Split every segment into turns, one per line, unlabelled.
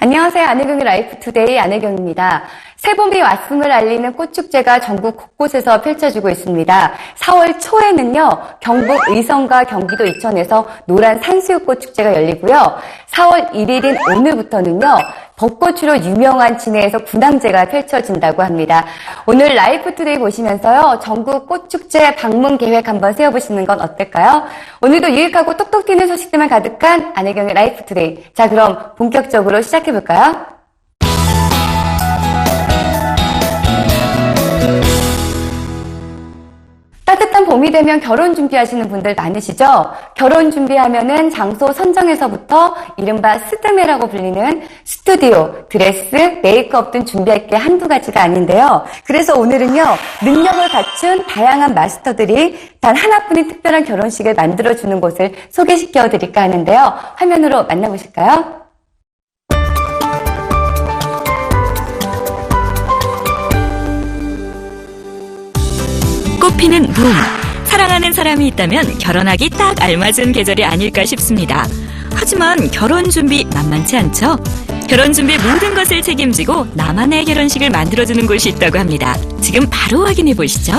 안녕하세요. 안혜경의 라이프투데이 안혜경입니다. 새봄이 왔음을 알리는 꽃축제가 전국 곳곳에서 펼쳐지고 있습니다. 4월 초에는요, 경북 의성과 경기도 이천에서 노란 산수유꽃 축제가 열리고요. 4월 1일인 오늘부터는요, 벚꽃으로 유명한 진해에서 군항제가 펼쳐진다고 합니다. 오늘 라이프투데이 보시면서요, 전국 꽃축제 방문 계획 한번 세워보시는 건 어떨까요? 오늘도 유익하고 똑똑 튀는 소식들만 가득한 안혜경의 라이프투데이. 자, 그럼 본격적으로 시작해볼까요? 따뜻한 봄이 되면 결혼 준비하시는 분들 많으시죠? 결혼 준비하면은 장소 선정에서부터 이른바 스드메라고 불리는 스튜디오, 드레스, 메이크업 등 준비할 게 한두 가지가 아닌데요. 그래서 오늘은요, 능력을 갖춘 다양한 마스터들이 단 하나뿐인 특별한 결혼식을 만들어주는 곳을 소개시켜 드릴까 하는데요. 화면으로 만나보실까요?
꽃피는 봄. 사랑하는 사람이 있다면 결혼하기 딱 알맞은 계절이 아닐까 싶습니다. 하지만 결혼 준비 만만치 않죠? 결혼 준비 모든 것을 책임지고 나만의 결혼식을 만들어주는 곳이 있다고 합니다. 지금 바로 확인해 보시죠.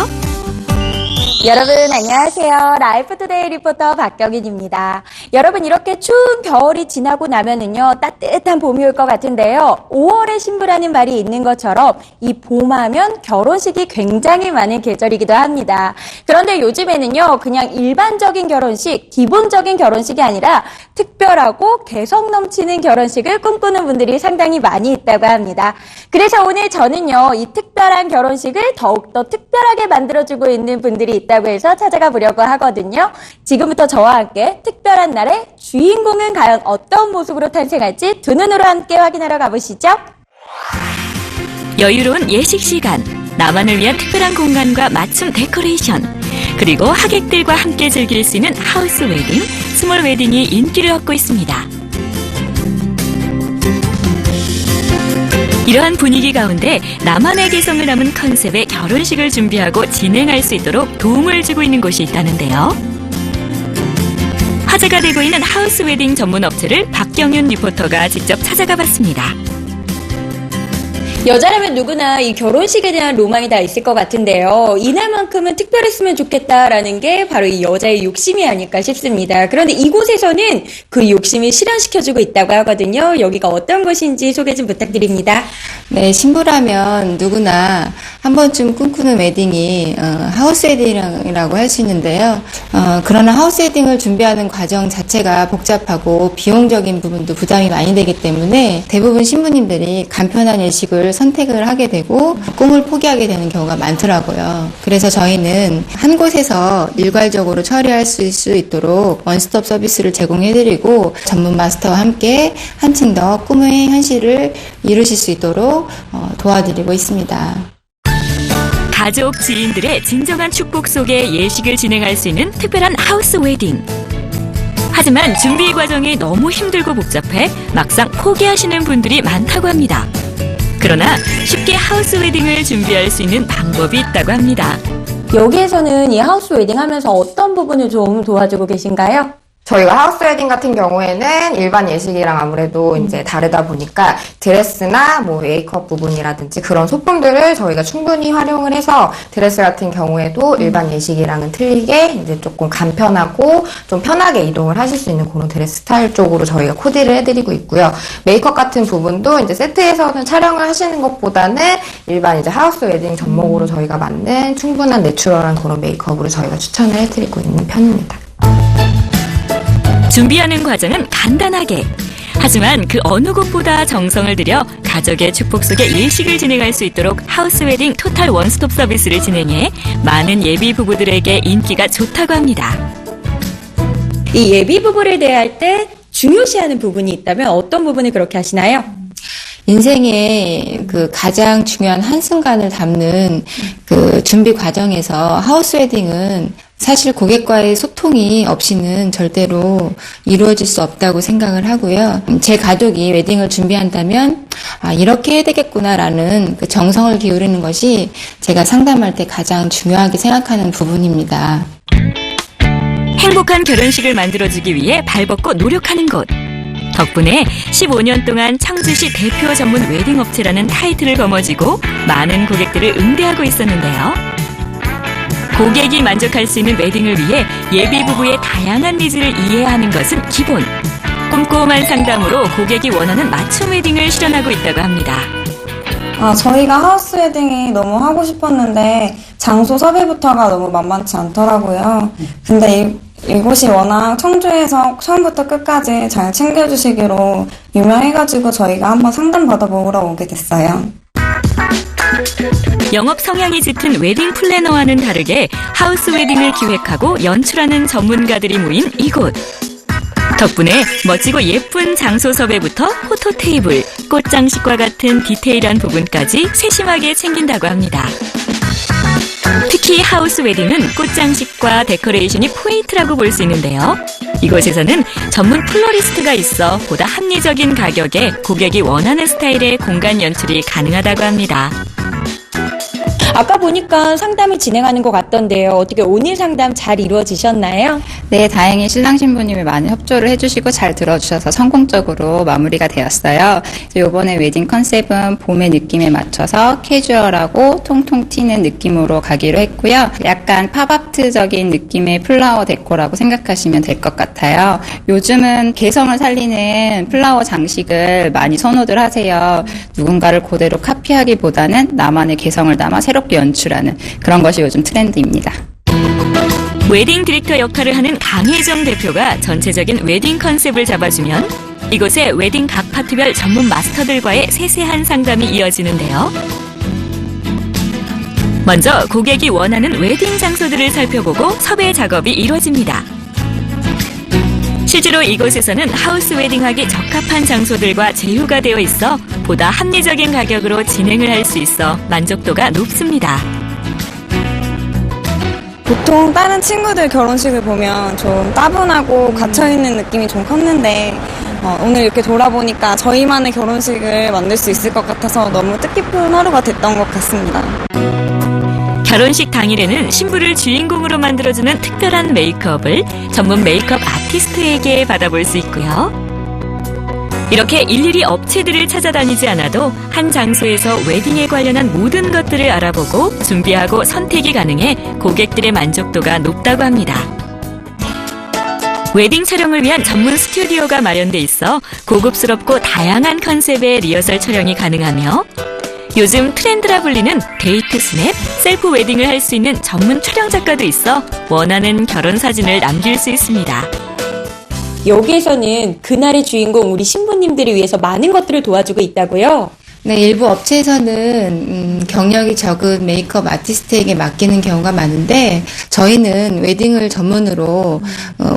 여러분 안녕하세요. 라이프투데이 리포터 박경인입니다. 여러분 이렇게 추운 겨울이 지나고 나면은요 따뜻한 봄이 올 것 같은데요. 5월에 신부라는 말이 있는 것처럼 이 봄하면 결혼식이 굉장히 많은 계절이기도 합니다. 그런데 요즘에는요 그냥 일반적인 결혼식, 기본적인 결혼식이 아니라 특별하고 개성 넘치는 결혼식을 꿈꾸는 분들이 상당히 많이 있다고 합니다. 그래서 오늘 저는요 이 특별한 결혼식을 더욱더 특별하게 만들어주고 있는 분들이 있다고 해서 찾아가 보려고 하거든요. 지금부터 저와 함께 특별한 날의 주인공은 과연 어떤 모습으로 탄생할지 두 눈으로 함께 확인하러 가보시죠.
여유로운 예식 시간, 나만을 위한 특별한 공간과 맞춤 데코레이션, 그리고 하객들과 함께 즐길 수 있는 하우스 웨딩, 스몰 웨딩이 인기를 얻고 있습니다. 이러한 분위기 가운데 나만의 개성을 담은 컨셉의 결혼식을 준비하고 진행할 수 있도록 도움을 주고 있는 곳이 있다는데요. 화제가 되고 있는 하우스 웨딩 전문 업체를 박경윤 리포터가 직접 찾아가 봤습니다.
여자라면 누구나 이 결혼식에 대한 로망이 다 있을 것 같은데요. 이날만큼은 특별했으면 좋겠다라는 게 바로 이 여자의 욕심이 아닐까 싶습니다. 그런데 이곳에서는 그 욕심을 실현시켜주고 있다고 하거든요. 여기가 어떤 곳인지 소개 좀 부탁드립니다.
네, 신부라면 누구나 한 번쯤 꿈꾸는 웨딩이 하우스 웨딩이라고 할 수 있는데요. 그러나 하우스 웨딩을 준비하는 과정 자체가 복잡하고 비용적인 부분도 부담이 많이 되기 때문에 대부분 신부님들이 간편한 예식을 선택을 하게 되고 꿈을 포기하게 되는 경우가 많더라고요. 그래서 저희는 한 곳에서 일괄적으로 처리할 수 있도록 원스톱 서비스를 제공해드리고 전문 마스터와 함께 한층 더 꿈의 현실을 이루실 수 있도록 도와드리고 있습니다.
가족, 지인들의 진정한 축복 속에 예식을 진행할 수 있는 특별한 하우스 웨딩. 하지만 준비 과정이 너무 힘들고 복잡해 막상 포기하시는 분들이 많다고 합니다. 그러나 쉽게 하우스 웨딩을 준비할 수 있는 방법이 있다고 합니다.
여기에서는 이 하우스 웨딩 하면서 어떤 부분을 좀 도와주고 계신가요?
저희가 하우스 웨딩 같은 경우에는 일반 예식이랑 아무래도 이제 다르다 보니까 드레스나 뭐 메이크업 부분이라든지 그런 소품들을 저희가 충분히 활용을 해서 드레스 같은 경우에도 일반 예식이랑은 틀리게 이제 조금 간편하고 좀 편하게 이동을 하실 수 있는 그런 드레스 스타일 쪽으로 저희가 코디를 해드리고 있고요. 메이크업 같은 부분도 이제 세트에서는 촬영을 하시는 것보다는 일반 이제 하우스 웨딩 접목으로 저희가 만든 충분한 내추럴한 그런 메이크업으로 저희가 추천을 해드리고 있는 편입니다.
준비하는 과정은 간단하게, 하지만 그 어느 곳보다 정성을 들여 가족의 축복 속에 예식을 진행할 수 있도록 하우스 웨딩 토탈 원스톱 서비스를 진행해 많은 예비 부부들에게 인기가 좋다고 합니다.
이 예비 부부를 대할 때 중요시하는 부분이 있다면 어떤 부분을 그렇게 하시나요?
인생의 그 가장 중요한 한순간을 담는 그 준비 과정에서 하우스 웨딩은 사실 고객과의 소통이 없이는 절대로 이루어질 수 없다고 생각을 하고요. 제 가족이 웨딩을 준비한다면 이렇게 해야 되겠구나라는 그 정성을 기울이는 것이 제가 상담할 때 가장 중요하게 생각하는 부분입니다.
행복한 결혼식을 만들어주기 위해 발벗고 노력하는 곳. 덕분에 15년 동안 청주시 대표 전문 웨딩 업체라는 타이틀을 거머쥐고 많은 고객들을 응대하고 있었는데요. 고객이 만족할 수 있는 웨딩을 위해 예비 부부의 다양한 니즈를 이해하는 것은 기본. 꼼꼼한 상담으로 고객이 원하는 맞춤 웨딩을 실현하고 있다고 합니다.
저희가 하우스 웨딩이 너무 하고 싶었는데 장소 섭외부터가 너무 만만치 않더라고요. 근데 이곳이 워낙 청주에서 처음부터 끝까지 잘 챙겨주시기로 유명해가지고 저희가 한번 상담 받아보러 오게 됐어요.
영업 성향이 짙은 웨딩 플래너와는 다르게 하우스 웨딩을 기획하고 연출하는 전문가들이 모인 이곳. 덕분에 멋지고 예쁜 장소 섭외부터 포토 테이블, 꽃장식과 같은 디테일한 부분까지 세심하게 챙긴다고 합니다. 특히 하우스 웨딩은 꽃장식과 데코레이션이 포인트라고 볼 수 있는데요. 이곳에서는 전문 플로리스트가 있어 보다 합리적인 가격에 고객이 원하는 스타일의 공간 연출이 가능하다고 합니다.
아까 보니까 상담을 진행하는 것 같던데요. 어떻게 오늘 상담 잘 이루어지셨나요?
네, 다행히 신랑 신부님이 많은 협조를 해주시고 잘 들어주셔서 성공적으로 마무리가 되었어요. 이번에 웨딩 컨셉은 봄의 느낌에 맞춰서 캐주얼하고 통통 튀는 느낌으로 가기로 했고요. 약간 팝아트적인 느낌의 플라워 데코라고 생각하시면 될 것 같아요. 요즘은 개성을 살리는 플라워 장식을 많이 선호들 하세요. 누군가를 그대로 카피하기보다는 나만의 개성을 담아 새롭게 연출하는 그런 것이 요즘 트렌드입니다.
웨딩 디렉터 역할을 하는 강혜정 대표가 전체적인 웨딩 컨셉을 잡아주면 이곳에 웨딩 각 파트별 전문 마스터들과의 세세한 상담이 이어지는데요. 먼저 고객이 원하는 웨딩 장소들을 살펴보고 섭외 작업이 이루어집니다. 실제로 이곳에서는 하우스 웨딩하기 적합한 장소들과 제휴가 되어 있어 보다 합리적인 가격으로 진행을 할 수 있어 만족도가 높습니다.
보통 다른 친구들 결혼식을 보면 좀 따분하고 갇혀있는 느낌이 좀 컸는데 오늘 이렇게 돌아보니까 저희만의 결혼식을 만들 수 있을 것 같아서 너무 뜻깊은 하루가 됐던 것 같습니다.
결혼식 당일에는 신부를 주인공으로 만들어주는 특별한 메이크업을 전문 메이크업 아티스트에게 받아볼 수 있고요. 이렇게 일일이 업체들을 찾아다니지 않아도 한 장소에서 웨딩에 관련한 모든 것들을 알아보고 준비하고 선택이 가능해 고객들의 만족도가 높다고 합니다. 웨딩 촬영을 위한 전문 스튜디오가 마련돼 있어 고급스럽고 다양한 컨셉의 리허설 촬영이 가능하며 요즘 트렌드라 불리는 데이트 스냅, 셀프 웨딩을 할 수 있는 전문 촬영 작가도 있어 원하는 결혼 사진을 남길 수 있습니다.
여기에서는 그날의 주인공 우리 신부님들을 위해서 많은 것들을 도와주고 있다고요?
네, 일부 업체에서는 경력이 적은 메이크업 아티스트에게 맡기는 경우가 많은데 저희는 웨딩을 전문으로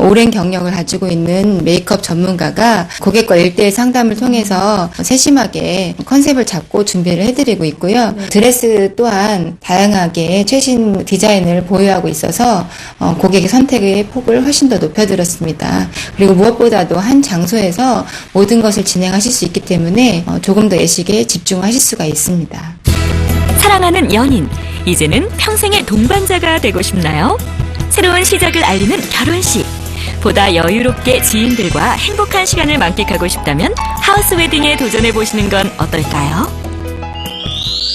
오랜 경력을 가지고 있는 메이크업 전문가가 고객과 1:1 상담을 통해서 세심하게 컨셉을 잡고 준비를 해드리고 있고요. 드레스 또한 다양하게 최신 디자인을 보유하고 있어서 고객의 선택의 폭을 훨씬 더 높여드렸습니다. 그리고 무엇보다도 한 장소에서 모든 것을 진행하실 수 있기 때문에 조금 더 예식에 집중하실 수가 있습니다.
사랑하는 연인, 이제는 평생의 동반자가 되고 싶나요? 새로운 시작을 알리는 결혼식. 보다 여유롭게 지인들과 행복한 시간을 만끽하고 싶다면 하우스 웨딩에 도전해보시는 건 어떨까요?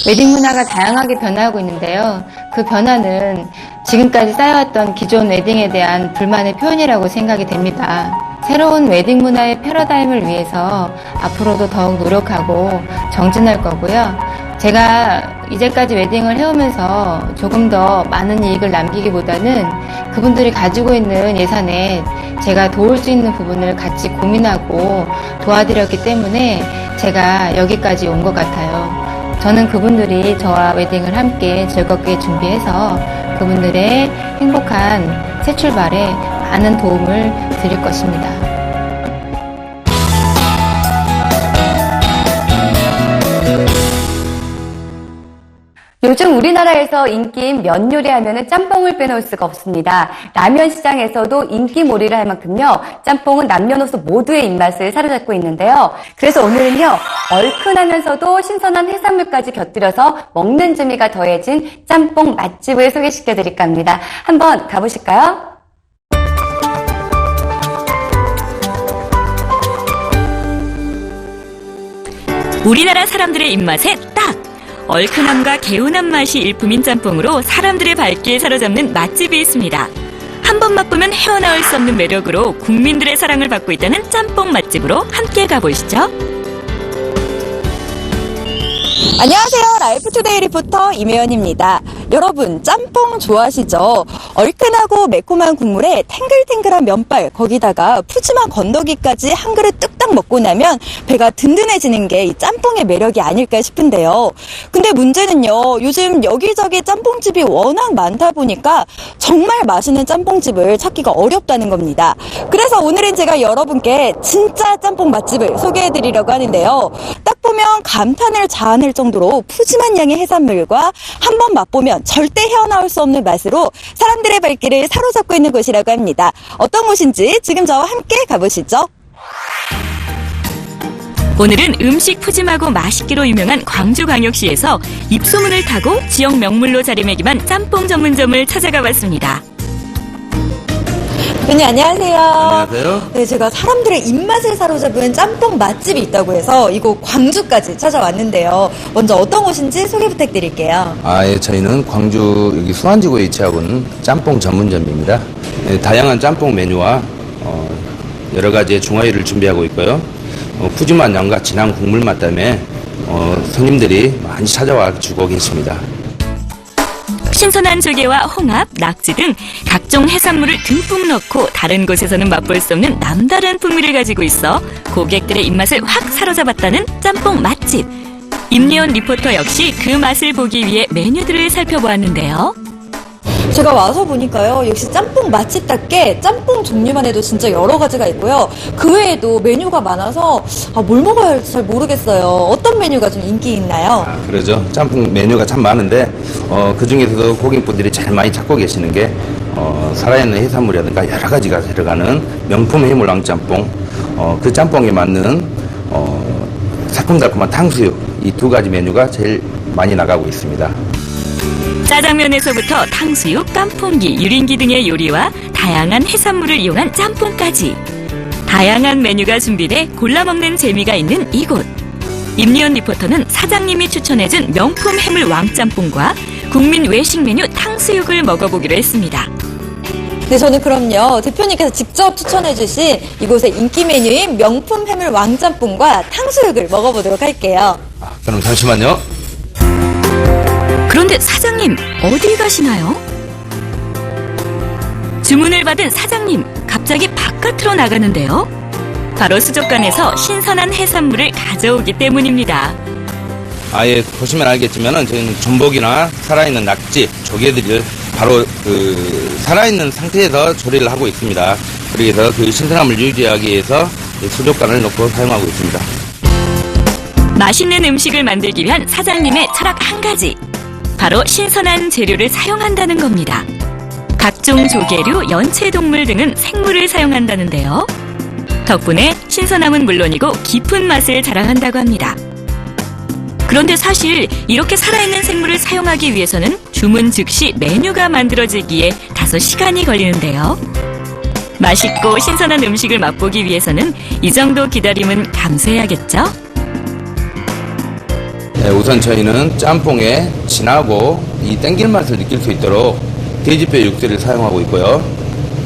웨딩 문화가 다양하게 변화하고 있는데요. 그 변화는 지금까지 쌓여왔던 기존 웨딩에 대한 불만의 표현이라고 생각이 됩니다. 새로운 웨딩 문화의 패러다임을 위해서 앞으로도 더욱 노력하고 정진할 거고요. 제가 이제까지 웨딩을 해오면서 조금 더 많은 이익을 남기기보다는 그분들이 가지고 있는 예산에 제가 도울 수 있는 부분을 같이 고민하고 도와드렸기 때문에 제가 여기까지 온 것 같아요. 저는 그분들이 저와 웨딩을 함께 즐겁게 준비해서 그분들의 행복한 새 출발에 많은 도움을 드릴 것입니다.
요즘 우리나라에서 인기인 면 요리 하면은 짬뽕을 빼놓을 수가 없습니다. 라면 시장에서도 인기몰이를 할 만큼요, 짬뽕은 남녀노소 모두의 입맛을 사로잡고 있는데요. 그래서 오늘은요, 얼큰하면서도 신선한 해산물까지 곁들여서 먹는 재미가 더해진 짬뽕 맛집을 소개시켜드릴까 합니다. 한번 가보실까요?
우리나라 사람들의 입맛에 딱! 얼큰함과 개운한 맛이 일품인 짬뽕으로 사람들의 발길 사로잡는 맛집이 있습니다. 한 번 맛보면 헤어나올 수 없는 매력으로 국민들의 사랑을 받고 있다는 짬뽕 맛집으로 함께 가보시죠.
안녕하세요. 라이프투데이 리포터 임혜연입니다. 여러분, 짬뽕 좋아하시죠? 얼큰하고 매콤한 국물에 탱글탱글한 면발, 거기다가 푸짐한 건더기까지 한 그릇 뚝딱 먹고 나면 배가 든든해지는 게 이 짬뽕의 매력이 아닐까 싶은데요. 근데 문제는요, 요즘 여기저기 짬뽕집이 워낙 많다 보니까 정말 맛있는 짬뽕집을 찾기가 어렵다는 겁니다. 그래서 오늘은 제가 여러분께 진짜 짬뽕 맛집을 소개해드리려고 하는데요. 딱 보면 감탄을 자아낼 정도로 푸짐한 양의 해산물과 한 번 맛보면 절대 헤어나올 수 없는 맛으로 사람들의 발길을 사로잡고 있는 곳이라고 합니다. 어떤 곳인지 지금 저와 함께 가보시죠.
오늘은 음식 푸짐하고 맛있기로 유명한 광주광역시에서 입소문을 타고 지역 명물로 자리매김한 짬뽕 전문점을 찾아가 봤습니다.
네, 안녕하세요.
안녕하세요.
네, 제가 사람들의 입맛을 사로잡은 짬뽕 맛집이 있다고 해서 이곳 광주까지 찾아왔는데요. 먼저 어떤 곳인지 소개 부탁드릴게요.
예, 저희는 광주 여기 수안지구에 위치하고 있는 짬뽕 전문점입니다. 다양한 짬뽕 메뉴와 여러 가지의 중화요리를 준비하고 있고요. 푸짐한 양과 진한 국물 맛 때문에 손님들이 많이 찾아와 주고 계십니다.
신선한 조개와 홍합, 낙지 등 각종 해산물을 듬뿍 넣고 다른 곳에서는 맛볼 수 없는 남다른 풍미를 가지고 있어 고객들의 입맛을 확 사로잡았다는 짬뽕 맛집. 임예원 리포터 역시 그 맛을 보기 위해 메뉴들을 살펴보았는데요.
제가 와서 보니까요, 역시 짬뽕 맛집답게 짬뽕 종류만 해도 진짜 여러 가지가 있고요. 그 외에도 메뉴가 많아서 뭘 먹어야 할지 잘 모르겠어요. 어떤 메뉴가 좀 인기 있나요?
그러죠. 짬뽕 메뉴가 참 많은데 그 중에서도 고객분들이 제일 많이 찾고 계시는 게 살아있는 해산물이라든가 여러 가지가 들어가는 명품 해물 왕짬뽕, 그 짬뽕에 맞는 새콤달콤한 탕수육, 이 두 가지 메뉴가 제일 많이 나가고 있습니다.
짜장면에서부터 탕수육, 깐풍기, 유린기 등의 요리와 다양한 해산물을 이용한 짬뽕까지 다양한 메뉴가 준비돼 골라 먹는 재미가 있는 이곳. 임예원 리포터는 사장님이 추천해준 명품 해물 왕짬뽕과 국민 외식 메뉴 탕수육을 먹어보기로 했습니다.
네, 저는 그럼요, 대표님께서 직접 추천해주신 이곳의 인기 메뉴인 명품 해물 왕짬뽕과 탕수육을 먹어보도록 할게요.
그럼 잠시만요.
그런데 사장님, 어디 가시나요? 주문을 받은 사장님, 갑자기 바깥으로 나가는데요. 바로 수족관에서 신선한 해산물을 가져오기 때문입니다.
예, 보시면 알겠지만은 저희는 전복이나 살아있는 낙지, 조개들을 바로 살아있는 상태에서 조리를 하고 있습니다. 그래서 그 신선함을 유지하기 위해서 수족관을 넣고 사용하고 있습니다.
맛있는 음식을 만들기 위한 사장님의 철학 한 가지. 바로 신선한 재료를 사용한다는 겁니다. 각종 조개류, 연체동물 등은 생물을 사용한다는데요. 덕분에 신선함은 물론이고 깊은 맛을 자랑한다고 합니다. 그런데 사실 이렇게 살아있는 생물을 사용하기 위해서는 주문 즉시 메뉴가 만들어지기에 다소 시간이 걸리는데요. 맛있고 신선한 음식을 맛보기 위해서는 이 정도 기다림은 감수해야겠죠?
우선 저희는 짬뽕에 진하고 이 땡길 맛을 느낄 수 있도록 돼지뼈 육수를 사용하고 있고요.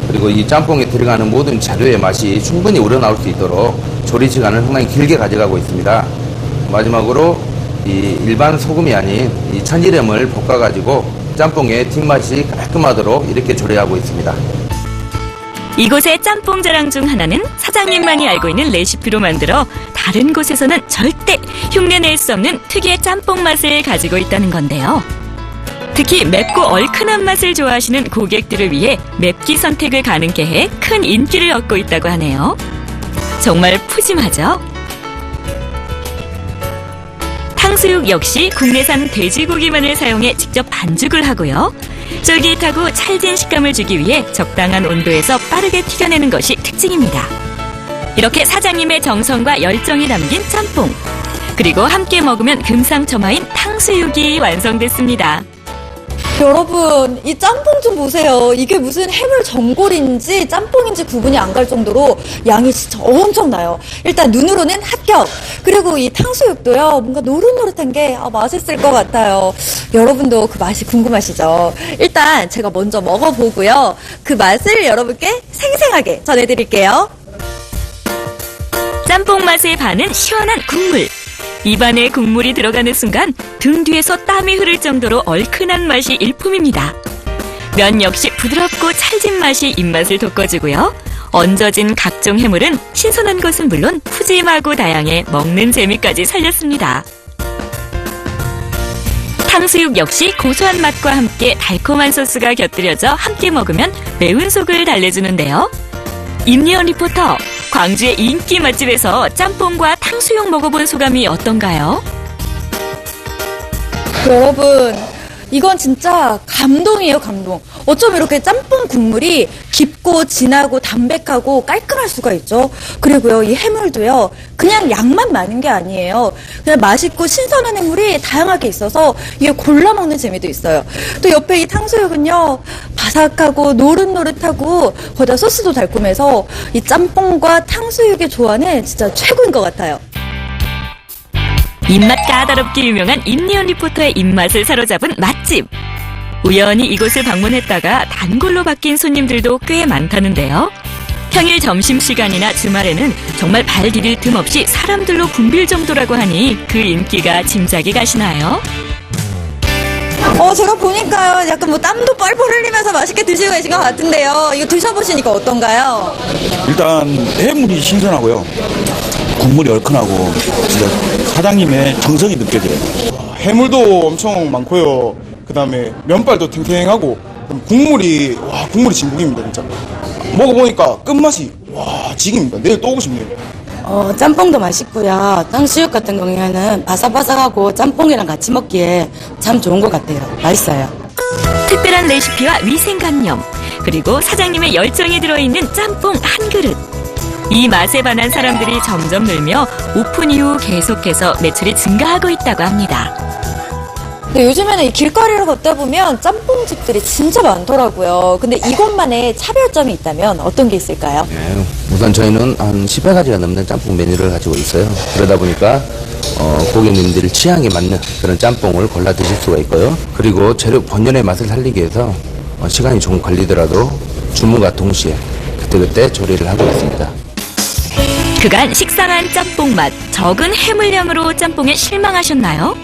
그리고 이 짬뽕에 들어가는 모든 재료의 맛이 충분히 우러나올 수 있도록 조리 시간을 상당히 길게 가져가고 있습니다. 마지막으로 이 일반 소금이 아닌 이 천일염을 볶아가지고 짬뽕의 뒷맛이 깔끔하도록 이렇게 조리하고 있습니다.
이곳의 짬뽕 자랑 중 하나는 사장님만이 알고 있는 레시피로 만들어 다른 곳에서는 절대 흉내낼 수 없는 특유의 짬뽕 맛을 가지고 있다는 건데요. 특히 맵고 얼큰한 맛을 좋아하시는 고객들을 위해 맵기 선택을 가능케 해 큰 인기를 얻고 있다고 하네요. 정말 푸짐하죠? 탕수육 역시 국내산 돼지고기만을 사용해 직접 반죽을 하고요. 쫄깃하고 찰진 식감을 주기 위해 적당한 온도에서 빠르게 튀겨내는 것이 특징입니다. 이렇게 사장님의 정성과 열정이 담긴 짬뽕. 그리고 함께 먹으면 금상첨화인 탕수육이 완성됐습니다.
여러분, 이 짬뽕 좀 보세요. 이게 무슨 해물 전골인지 짬뽕인지 구분이 안 갈 정도로 양이 진짜 엄청나요. 일단 눈으로는 합격. 그리고 이 탕수육도요, 뭔가 노릇노릇한 게 맛있을 것 같아요. 여러분도 그 맛이 궁금하시죠? 일단 제가 먼저 먹어보고요. 그 맛을 여러분께 생생하게 전해드릴게요.
짬뽕 맛의 반은 시원한 국물. 입안에 국물이 들어가는 순간 등 뒤에서 땀이 흐를 정도로 얼큰한 맛이 일품입니다. 면 역시 부드럽고 찰진 맛이 입맛을 돋궈주고요. 얹어진 각종 해물은 신선한 것은 물론 푸짐하고 다양해 먹는 재미까지 살렸습니다. 탕수육 역시 고소한 맛과 함께 달콤한 소스가 곁들여져 함께 먹으면 매운 속을 달래주는데요. 임리연 리포터, 광주의 인기 맛집에서 짬뽕과 탕수육 먹어본 소감이 어떤가요?
여러분, 이건 진짜 감동이에요, 감동. 어쩜 이렇게 짬뽕 국물이 깊고 진하고 담백하고 깔끔할 수가 있죠. 그리고요, 이 해물도요, 그냥 양만 많은 게 아니에요. 그냥 맛있고 신선한 해물이 다양하게 있어서 이게 골라 먹는 재미도 있어요. 또 옆에 이 탕수육은요, 바삭하고 노릇노릇하고 거기다 소스도 달콤해서 이 짬뽕과 탕수육의 조화는 진짜 최고인 것 같아요.
입맛 까다롭게 유명한 임리연 리포터의 입맛을 사로잡은 맛집. 우연히 이곳을 방문했다가 단골로 바뀐 손님들도 꽤 많다는데요. 평일 점심시간이나 주말에는 정말 발 디딜 틈 없이 사람들로 붐빌 정도라고 하니 그 인기가 짐작이 가시나요?
제가 보니까요, 약간 뭐 땀도 뻘뻘 흘리면서 맛있게 드시고 계신 것 같은데요. 이거 드셔보시니까 어떤가요?
일단 해물이 신선하고요. 국물이 얼큰하고 진짜 사장님의 정성이 느껴져요.
해물도 엄청 많고요. 그다음에 면발도 탱탱하고 국물이 진국입니다 진짜. 먹어보니까 끝맛이 지깁니다. 내일 또 오고 싶네요.
짬뽕도 맛있고요. 탕수육 같은 경우에는 바삭바삭하고 짬뽕이랑 같이 먹기에 참 좋은 것 같아요. 맛있어요.
특별한 레시피와 위생관념, 그리고 사장님의 열정이 들어있는 짬뽕 한 그릇. 이 맛에 반한 사람들이 점점 늘며 오픈 이후 계속해서 매출이 증가하고 있다고 합니다.
근데 요즘에는 이 길거리를 걷다 보면 짬뽕집들이 진짜 많더라고요. 근데 이것만의 차별점이 있다면 어떤 게 있을까요?
네, 우선 저희는 한 10여 가지가 넘는 짬뽕 메뉴를 가지고 있어요. 그러다 보니까 고객님들 취향에 맞는 그런 짬뽕을 골라 드실 수가 있고요. 그리고 재료 본연의 맛을 살리기 위해서 시간이 조금 걸리더라도 주문과 동시에 그때그때 조리를 하고 있습니다.
그간 식상한 짬뽕 맛, 적은 해물량으로 짬뽕에 실망하셨나요?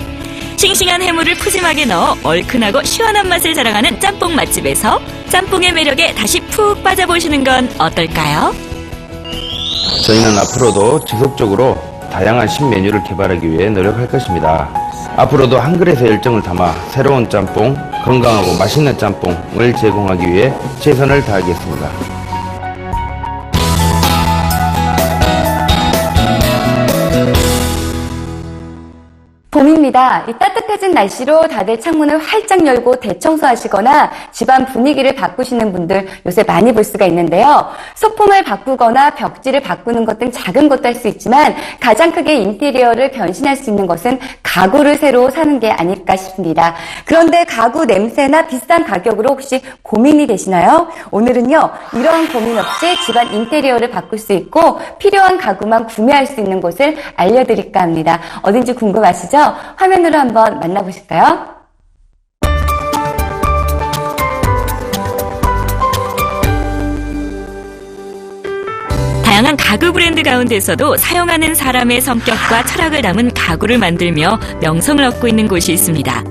싱싱한 해물을 푸짐하게 넣어 얼큰하고 시원한 맛을 자랑하는 짬뽕 맛집에서 짬뽕의 매력에 다시 푹 빠져보시는 건 어떨까요?
저희는 앞으로도 지속적으로 다양한 신메뉴를 개발하기 위해 노력할 것입니다. 앞으로도 한 그릇의 열정을 담아 새로운 짬뽕, 건강하고 맛있는 짬뽕을 제공하기 위해 최선을 다하겠습니다.
봄입니다. 이 따뜻해진 날씨로 다들 창문을 활짝 열고 대청소하시거나 집안 분위기를 바꾸시는 분들 요새 많이 볼 수가 있는데요. 소품을 바꾸거나 벽지를 바꾸는 것 등 작은 것도 할 수 있지만 가장 크게 인테리어를 변신할 수 있는 것은 가구를 새로 사는 게 아닐까 싶습니다. 그런데 가구 냄새나 비싼 가격으로 혹시 고민이 되시나요? 오늘은요, 이런 고민 없이 집안 인테리어를 바꿀 수 있고 필요한 가구만 구매할 수 있는 곳을 알려드릴까 합니다. 어딘지 궁금하시죠? 화면으로 한번 만나보실까요?
다양한 가구 브랜드 가운데서도 사용하는 사람의 성격과 철학을 담은 가구를 만들며 명성을 얻고 있는 곳이 있습니다.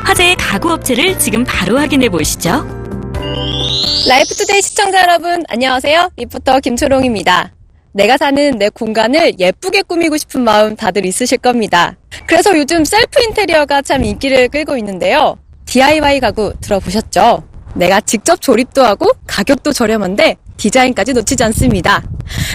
화제의 가구 업체를 지금 바로 확인해 보시죠.
라이프투데이 시청자 여러분, 안녕하세요. 리포터 김초롱입니다. 내가 사는 내 공간을 예쁘게 꾸미고 싶은 마음 다들 있으실 겁니다. 그래서 요즘 셀프 인테리어가 참 인기를 끌고 있는데요. DIY 가구 들어보셨죠? 내가 직접 조립도 하고 가격도 저렴한데 디자인까지 놓치지 않습니다.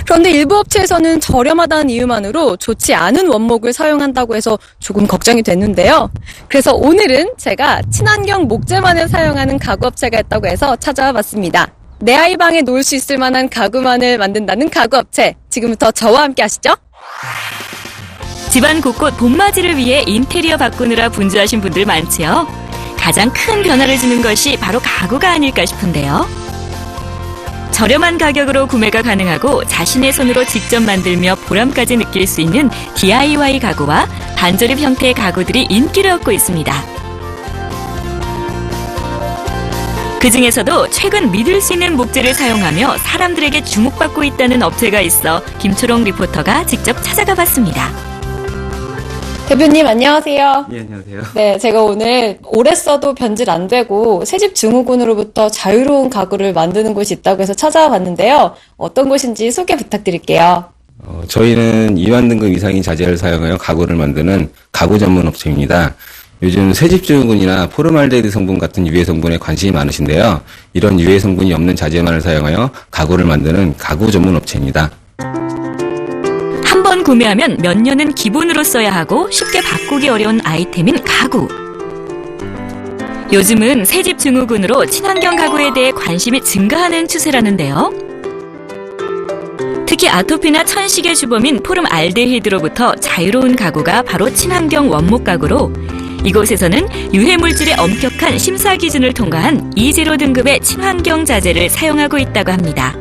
그런데 일부 업체에서는 저렴하다는 이유만으로 좋지 않은 원목을 사용한다고 해서 조금 걱정이 됐는데요. 그래서 오늘은 제가 친환경 목재만을 사용하는 가구업체가 있다고 해서 찾아와 봤습니다. 내 아이 방에 놓을 수 있을 만한 가구만을 만든다는 가구업체. 지금부터 저와 함께 하시죠.
집안 곳곳 봄맞이를 위해 인테리어 바꾸느라 분주하신 분들 많지요. 가장 큰 변화를 주는 것이 바로 가구가 아닐까 싶은데요. 저렴한 가격으로 구매가 가능하고 자신의 손으로 직접 만들며 보람까지 느낄 수 있는 DIY 가구와 반조립 형태의 가구들이 인기를 얻고 있습니다. 그 중에서도 최근 믿을 수 있는 목재를 사용하며 사람들에게 주목받고 있다는 업체가 있어 김초롱 리포터가 직접 찾아가 봤습니다.
대표님 안녕하세요.
예, 안녕하세요.
네, 제가 오늘 오래 써도 변질 안 되고 새집 증후군으로부터 자유로운 가구를 만드는 곳이 있다고 해서 찾아와 봤는데요. 어떤 곳인지 소개 부탁드릴게요.
저희는 2만 등급 이상의 자재를 사용하여 가구를 만드는 가구 전문 업체입니다. 요즘 새집 증후군이나 포름알데히드 성분 같은 유해 성분에 관심이 많으신데요. 이런 유해 성분이 없는 자재만을 사용하여 가구를 만드는 가구 전문 업체입니다.
한 번 구매하면 몇 년은 기본으로 써야 하고 쉽게 바꾸기 어려운 아이템인 가구. 요즘은 새집 증후군으로 친환경 가구에 대해 관심이 증가하는 추세라는데요. 특히 아토피나 천식의 주범인 포름알데히드로부터 자유로운 가구가 바로 친환경 원목 가구로 이곳에서는 유해물질의 엄격한 심사 기준을 통과한 E0 등급의 친환경 자재를 사용하고 있다고 합니다.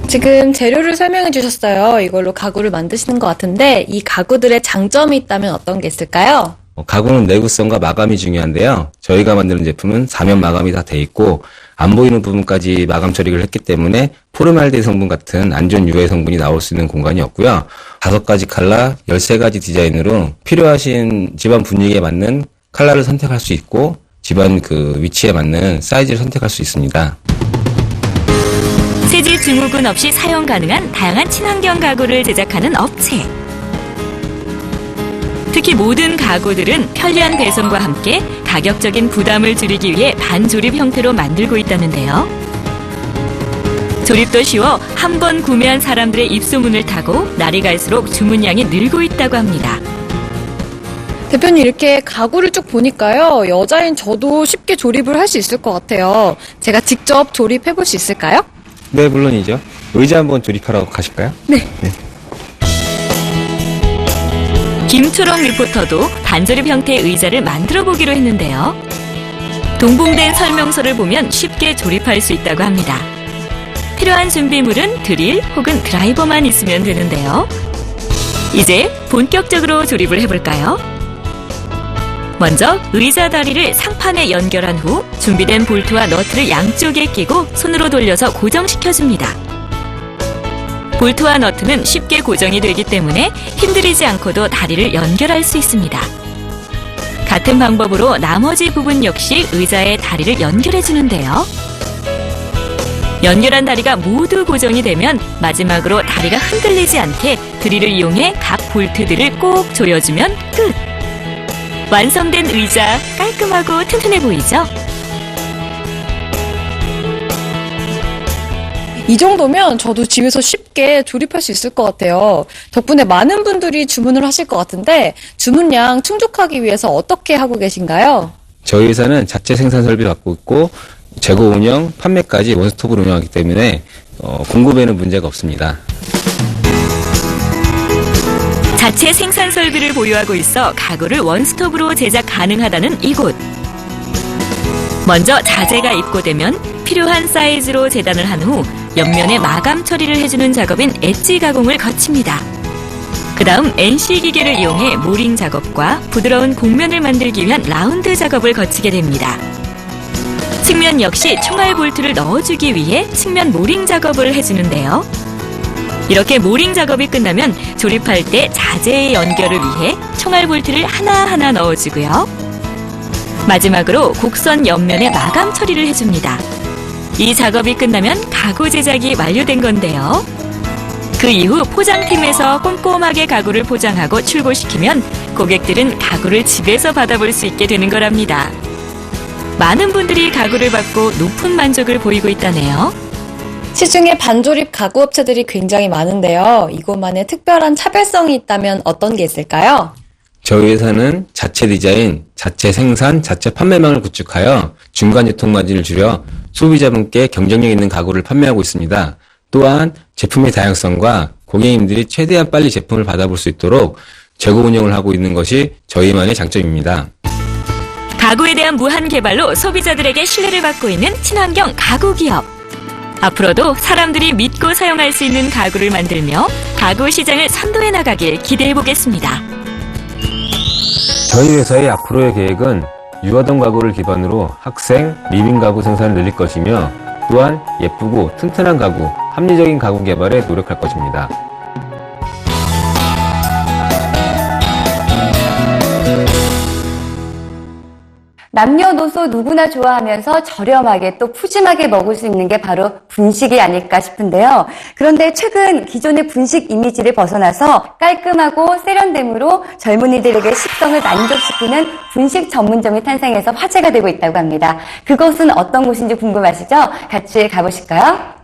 지금 재료를 설명해 주셨어요. 이걸로 가구를 만드시는 것 같은데 이 가구들의 장점이 있다면 어떤 게 있을까요?
가구는 내구성과 마감이 중요한데요. 저희가 만드는 제품은 사면 마감이 다 돼 있고 안 보이는 부분까지 마감 처리를 했기 때문에 포름알데히드 성분 같은 안 좋은 유해 성분이 나올 수 있는 공간이 없고요. 5가지 컬러, 13가지 디자인으로 필요하신 집안 분위기에 맞는 컬러를 선택할 수 있고 집안 그 위치에 맞는 사이즈를 선택할 수 있습니다.
새집 증후군 없이 사용 가능한 다양한 친환경 가구를 제작하는 업체. 특히 모든 가구들은 편리한 배송과 함께 가격적인 부담을 줄이기 위해 반조립 형태로 만들고 있다는데요. 조립도 쉬워 한 번 구매한 사람들의 입소문을 타고 날이 갈수록 주문량이 늘고 있다고 합니다.
대표님 이렇게 가구를 쭉 보니까요. 여자인 저도 쉽게 조립을 할 수 있을 것 같아요. 제가 직접 조립해 볼 수 있을까요?
네, 물론이죠. 의자 한번 조립하러 가실까요?
네.
김초롱 리포터도 반조립 형태의 의자를 만들어 보기로 했는데요. 동봉된 설명서를 보면 쉽게 조립할 수 있다고 합니다. 필요한 준비물은 드릴 혹은 드라이버만 있으면 되는데요. 이제 본격적으로 조립을 해볼까요? 먼저 의자 다리를 상판에 연결한 후 준비된 볼트와 너트를 양쪽에 끼고 손으로 돌려서 고정시켜줍니다. 볼트와 너트는 쉽게 고정이 되기 때문에 힘들이지 않고도 다리를 연결할 수 있습니다. 같은 방법으로 나머지 부분 역시 의자에 다리를 연결해 주는데요. 연결한 다리가 모두 고정이 되면 마지막으로 다리가 흔들리지 않게 드릴을 이용해 각 볼트들을 꼭 조여주면 끝! 완성된 의자 깔끔하고 튼튼해 보이죠?
이 정도면 저도 집에서 쉽게 조립할 수 있을 것 같아요. 덕분에 많은 분들이 주문을 하실 것 같은데 주문량 충족하기 위해서 어떻게 하고 계신가요?
저희 회사는 자체 생산 설비를 갖고 있고 재고 운영, 판매까지 원스톱으로 운영하기 때문에 공급에는 문제가 없습니다.
자체 생산 설비를 보유하고 있어 가구를 원스톱으로 제작 가능하다는 이곳. 먼저 자재가 입고되면 필요한 사이즈로 재단을 한 후 옆면에 마감 처리를 해주는 작업인 엣지 가공을 거칩니다. 그 다음 NC 기계를 이용해 모링 작업과 부드러운 곡면을 만들기 위한 라운드 작업을 거치게 됩니다. 측면 역시 총알 볼트를 넣어주기 위해 측면 모링 작업을 해주는데요. 이렇게 모링 작업이 끝나면 조립할 때 자재의 연결을 위해 총알 볼트를 하나하나 넣어주고요. 마지막으로 곡선 옆면에 마감 처리를 해줍니다. 이 작업이 끝나면 가구 제작이 완료된 건데요. 그 이후 포장팀에서 꼼꼼하게 가구를 포장하고 출고시키면 고객들은 가구를 집에서 받아볼 수 있게 되는 거랍니다. 많은 분들이 가구를 받고 높은 만족을 보이고 있다네요.
시중에 반조립 가구 업체들이 굉장히 많은데요. 이곳만의 특별한 차별성이 있다면 어떤 게 있을까요?
저희 회사는 자체 디자인, 자체 생산, 자체 판매망을 구축하여 중간 유통 마진을 줄여 소비자분께 경쟁력 있는 가구를 판매하고 있습니다. 또한 제품의 다양성과 고객님들이 최대한 빨리 제품을 받아볼 수 있도록 재고 운영을 하고 있는 것이 저희만의 장점입니다.
가구에 대한 무한 개발로 소비자들에게 신뢰를 받고 있는 친환경 가구 기업. 앞으로도 사람들이 믿고 사용할 수 있는 가구를 만들며 가구 시장을 선도해 나가길 기대해 보겠습니다.
저희 회사의 앞으로의 계획은 유화동 가구를 기반으로 학생, 리빙 가구 생산을 늘릴 것이며 또한 예쁘고 튼튼한 가구, 합리적인 가구 개발에 노력할 것입니다.
남녀노소 누구나 좋아하면서 저렴하게 또 푸짐하게 먹을 수 있는 게 바로 분식이 아닐까 싶은데요. 그런데 최근 기존의 분식 이미지를 벗어나서 깔끔하고 세련됨으로 젊은이들에게 식성을 만족시키는 분식 전문점이 탄생해서 화제가 되고 있다고 합니다. 그것은 어떤 곳인지 궁금하시죠? 같이 가보실까요?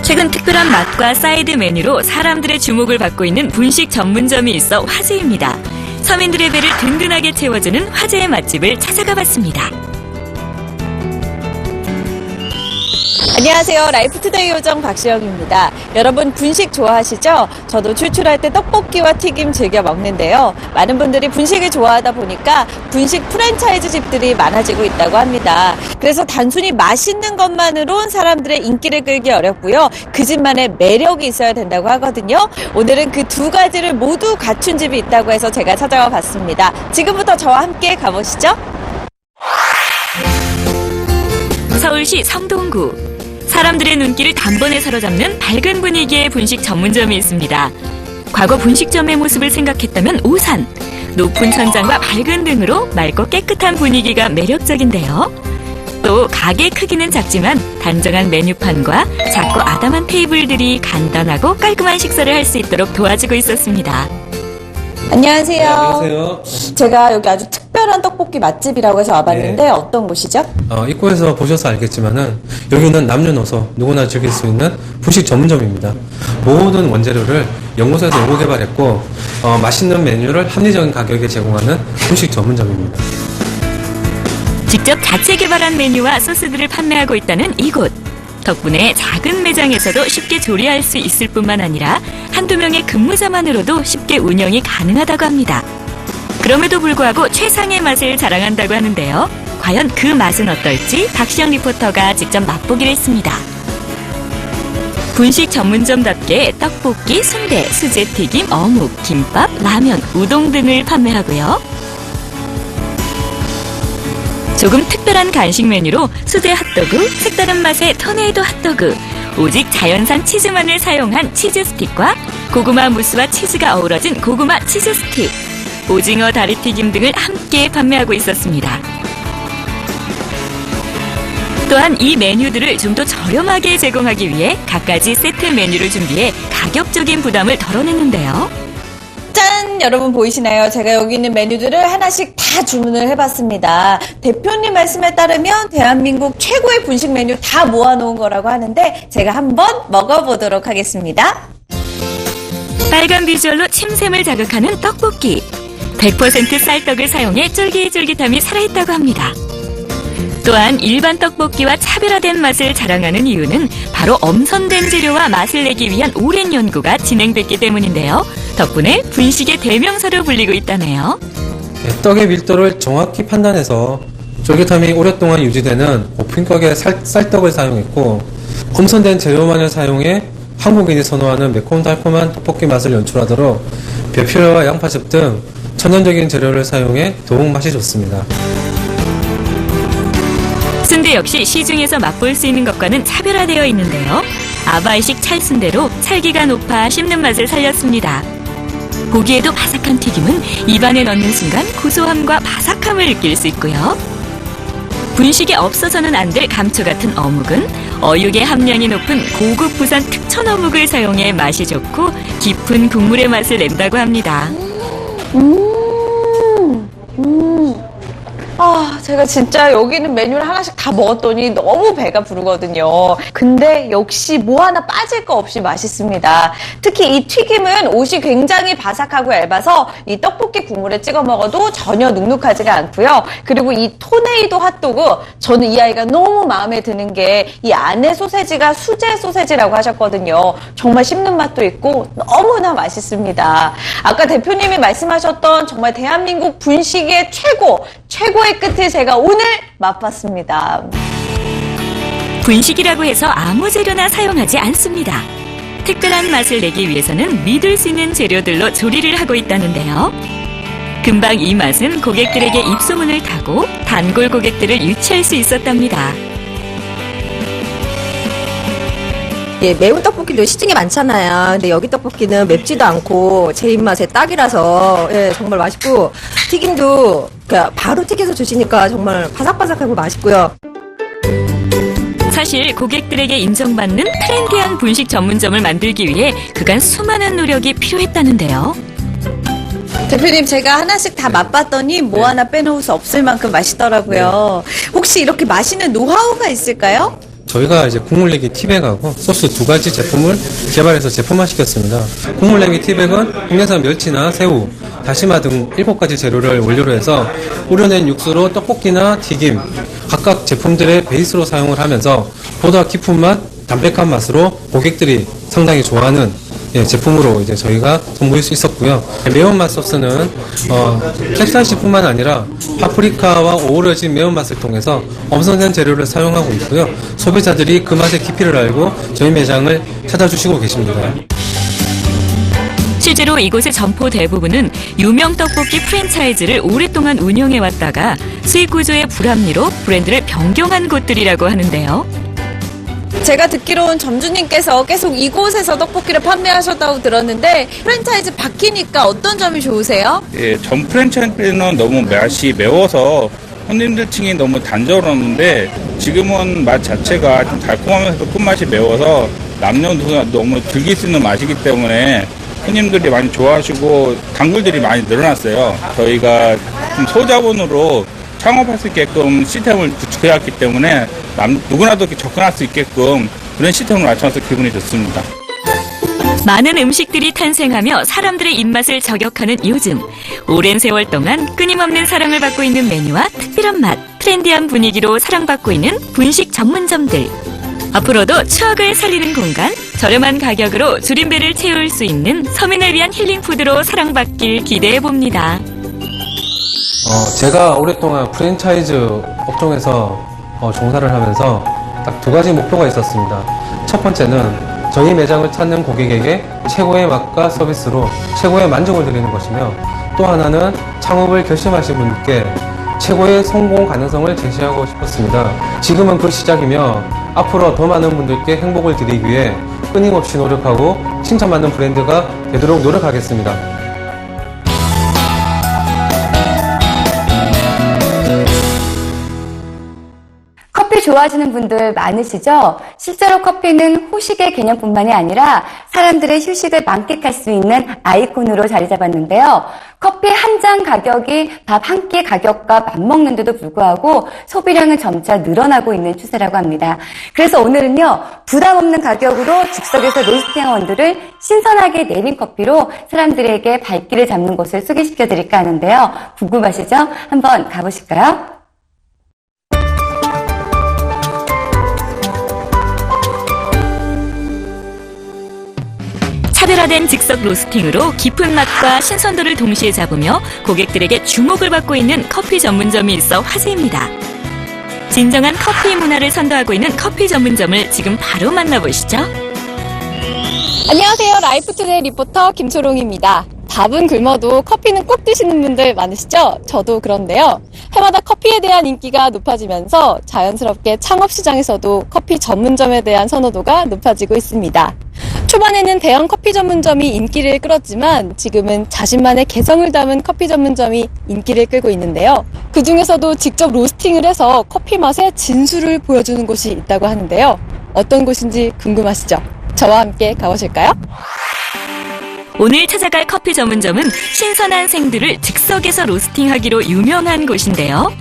최근 특별한 맛과 사이드 메뉴로 사람들의 주목을 받고 있는 분식 전문점이 있어 화제입니다. 서민들의 배를 든든하게 채워주는 화제의 맛집을 찾아가 봤습니다.
안녕하세요. 라이프투데이 요정 박시영입니다. 여러분 분식 좋아하시죠? 저도 출출할 때 떡볶이와 튀김 즐겨 먹는데요. 많은 분들이 분식을 좋아하다 보니까 분식 프랜차이즈 집들이 많아지고 있다고 합니다. 그래서 단순히 맛있는 것만으론 사람들의 인기를 끌기 어렵고요. 그 집만의 매력이 있어야 된다고 하거든요. 오늘은 그 두 가지를 모두 갖춘 집이 있다고 해서 제가 찾아와 봤습니다. 지금부터 저와 함께 가보시죠.
서울시 성동구. 사람들의 눈길을 단번에 사로잡는 밝은 분위기의 분식 전문점이 있습니다. 과거 분식점의 모습을 생각했다면 오산. 높은 천장과 밝은 등으로 맑고 깨끗한 분위기가 매력적인데요. 또 가게 크기는 작지만 단정한 메뉴판과 작고 아담한 테이블들이 간단하고 깔끔한 식사를 할 수 있도록 도와주고 있었습니다.
안녕하세요.
네, 안녕하세요.
제가 여기 아주 특별한 떡볶이 맛집이라고 해서 와봤는데
네.
어떤 곳이죠?
입구에서 보셔서 알겠지만은 여기는 남녀노소 누구나 즐길 수 있는 분식 전문점입니다. 모든 원재료를 연구소에서 연구 개발했고 맛있는 메뉴를 합리적인 가격에 제공하는 분식 전문점입니다.
직접 자체 개발한 메뉴와 소스들을 판매하고 있다는 이곳. 덕분에 작은 매장에서도 쉽게 조리할 수 있을 뿐만 아니라 한두 명의 근무자만으로도 쉽게 운영이 가능하다고 합니다. 그럼에도 불구하고 최상의 맛을 자랑한다고 하는데요. 과연 그 맛은 어떨지 박시영 리포터가 직접 맛보기로 했습니다. 분식 전문점답게 떡볶이, 순대, 수제튀김, 어묵, 김밥, 라면, 우동 등을 판매하고요. 조금 특별한 간식 메뉴로 수제 핫도그, 색다른 맛의 토네이도 핫도그, 오직 자연산 치즈만을 사용한 치즈 스틱과 고구마 무스와 치즈가 어우러진 고구마 치즈 스틱, 오징어 다리튀김 등을 함께 판매하고 있었습니다. 또한 이 메뉴들을 좀 더 저렴하게 제공하기 위해 갖가지 세트 메뉴를 준비해 가격적인 부담을 덜어냈는데요.
짠! 여러분 보이시나요? 제가 여기 있는 메뉴들을 하나씩 다 주문을 해봤습니다. 대표님 말씀에 따르면 대한민국 최고의 분식 메뉴 다 모아놓은 거라고 하는데 제가 한번 먹어보도록 하겠습니다.
빨간 비주얼로 침샘을 자극하는 떡볶이. 100% 쌀떡을 사용해 쫄깃쫄깃함이 살아있다고 합니다. 또한 일반 떡볶이와 차별화된 맛을 자랑하는 이유는 바로 엄선된 재료와 맛을 내기 위한 오랜 연구가 진행됐기 때문인데요. 덕분에 분식의 대명사로 불리고 있다네요.
떡의 밀도를 정확히 판단해서 쫄깃함이 오랫동안 유지되는 고품격의 쌀떡을 사용했고 엄선된 재료만을 사용해 한국인이 선호하는 매콤달콤한 떡볶이 맛을 연출하도록 배피라와 양파즙 등 천연적인 재료를 사용해 더욱 맛이 좋습니다.
순대 역시 시중에서 맛볼 수 있는 것과는 차별화되어 있는데요. 아바이식 찰순대로 찰기가 높아 씹는 맛을 살렸습니다. 보기에도 바삭한 튀김은 입안에 넣는 순간 고소함과 바삭함을 느낄 수 있고요. 분식에 없어서는 안 될 감초 같은 어묵은 어육의 함량이 높은 고급 부산 특천 어묵을 사용해 맛이 좋고 깊은 국물의 맛을 낸다고 합니다.
제가 진짜 여기 있는 메뉴를 하나씩 다 먹었더니 너무 배가 부르거든요. 근데 역시 뭐 하나 빠질 거 없이 맛있습니다. 특히 이 튀김은 옷이 굉장히 바삭하고 얇아서 이 떡볶이 국물에 찍어 먹어도 전혀 눅눅하지가 않고요. 그리고 이 토네이도 핫도그, 저는 이 아이가 너무 마음에 드는 게 이 안에 소세지가 수제 소세지라고 하셨거든요. 정말 씹는 맛도 있고 너무나 맛있습니다. 아까 대표님이 말씀하셨던 정말 대한민국 분식의 최고의 끝을 제가 오늘 맛봤습니다.
분식이라고 해서 아무 재료나 사용하지 않습니다. 특별한 맛을 내기 위해서는 믿을 수 있는 재료들로 조리를 하고 있다는데요. 금방 이 맛은 고객들에게 입소문을 타고 단골 고객들을 유치할 수 있었답니다.
예, 매운 떡볶이도 시중에 많잖아요. 근데 여기 떡볶이는 맵지도 않고 제 입맛에 딱이라서 예, 정말 맛있고 튀김도 바로 튀겨서 주시니까 정말 바삭바삭하고 맛있고요.
사실 고객들에게 인정받는 트렌디한 분식 전문점을 만들기 위해 그간 수많은 노력이 필요했다는데요.
대표님, 제가 하나씩 다 맛봤더니 뭐 하나 빼놓을 수 없을 만큼 맛있더라고요. 혹시 이렇게 맛있는 노하우가 있을까요?
저희가 이제 국물 내기 티백하고 소스 2가지 제품을 개발해서 제품화시켰습니다. 국물 내기 티백은 국내산 멸치나 새우, 다시마 등 7가지 재료를 원료로 해서 우려낸 육수로 떡볶이나 튀김, 각각 제품들의 베이스로 사용을 하면서 보다 깊은 맛, 담백한 맛으로 고객들이 상당히 좋아하는 제품으로 이제 저희가 선보일 수 있었고요. 매운맛 소스는 캡사이신뿐만 아니라 파프리카와 어우러진 매운맛을 통해서 엄선된 재료를 사용하고 있고요. 소비자들이 그 맛의 깊이를 알고 저희 매장을 찾아주시고 계십니다.
실제로 이곳의 점포 대부분은 유명 떡볶이 프랜차이즈를 오랫동안 운영해왔다가 수익 구조의 불합리로 브랜드를 변경한 곳들이라고 하는데요.
제가 듣기로는 점주님께서 계속 이곳에서 떡볶이를 판매하셨다고 들었는데 프랜차이즈 바뀌니까 어떤 점이 좋으세요?
예, 전 프랜차이즈는 너무 맛이 매워서 손님들 층이 너무 단조로웠는데 지금은 맛 자체가 좀 달콤하면서도 끝맛이 매워서 남녀노소가 너무 즐길 수 있는 맛이기 때문에 손님들이 많이 좋아하시고 단골들이 많이 늘어났어요. 저희가 좀 소자본으로 창업할 수 있게끔 시스템을 구축해왔기 때문에 누구나도 접근할 수 있게끔 그런 시스템을 맞춰서 기분이 좋습니다.
많은 음식들이 탄생하며 사람들의 입맛을 저격하는 요즘, 오랜 세월 동안 끊임없는 사랑을 받고 있는 메뉴와 특별한 맛, 트렌디한 분위기로 사랑받고 있는 분식 전문점들. 앞으로도 추억을 살리는 공간, 저렴한 가격으로 줄임배를 채울 수 있는 서민을 위한 힐링푸드로 사랑받길 기대해봅니다.
제가 오랫동안 프랜차이즈 업종에서 종사를 하면서 딱 2가지 목표가 있었습니다. 첫 번째는 저희 매장을 찾는 고객에게 최고의 맛과 서비스로 최고의 만족을 드리는 것이며, 또 하나는 창업을 결심하신 분들께 최고의 성공 가능성을 제시하고 싶었습니다. 지금은 그 시작이며 앞으로 더 많은 분들께 행복을 드리기 위해 끊임없이 노력하고 칭찬받는 브랜드가 되도록 노력하겠습니다.
커피 좋아하시는 분들 많으시죠? 실제로 커피는 후식의 개념뿐만이 아니라 사람들의 휴식을 만끽할 수 있는 아이콘으로 자리 잡았는데요. 커피 한 잔 가격이 밥 한 끼 가격과 맞먹는데도 불구하고 소비량은 점차 늘어나고 있는 추세라고 합니다. 그래서 오늘은요, 부담 없는 가격으로 즉석에서 로스팅한 원두를 신선하게 내린 커피로 사람들에게 발길을 잡는 곳을 소개시켜 드릴까 하는데요. 궁금하시죠? 한번 가보실까요?
차별화된 즉석 로스팅으로 깊은 맛과 신선도를 동시에 잡으며 고객들에게 주목을 받고 있는 커피 전문점이 있어 화제입니다. 진정한 커피 문화를 선도하고 있는 커피 전문점을 지금 바로 만나보시죠.
안녕하세요. 라이프투데이 리포터 김초롱입니다. 밥은 굶어도 커피는 꼭 드시는 분들 많으시죠? 저도 그런데요. 해마다 커피에 대한 인기가 높아지면서 자연스럽게 창업시장에서도 커피 전문점에 대한 선호도가 높아지고 있습니다. 초반에는 대형 커피 전문점이 인기를 끌었지만 지금은 자신만의 개성을 담은 커피 전문점이 인기를 끌고 있는데요. 그 중에서도 직접 로스팅을 해서 커피 맛의 진수를 보여주는 곳이 있다고 하는데요. 어떤 곳인지 궁금하시죠? 저와 함께 가보실까요?
오늘 찾아갈 커피 전문점은 신선한 생두를 즉석에서 로스팅하기로 유명한 곳인데요.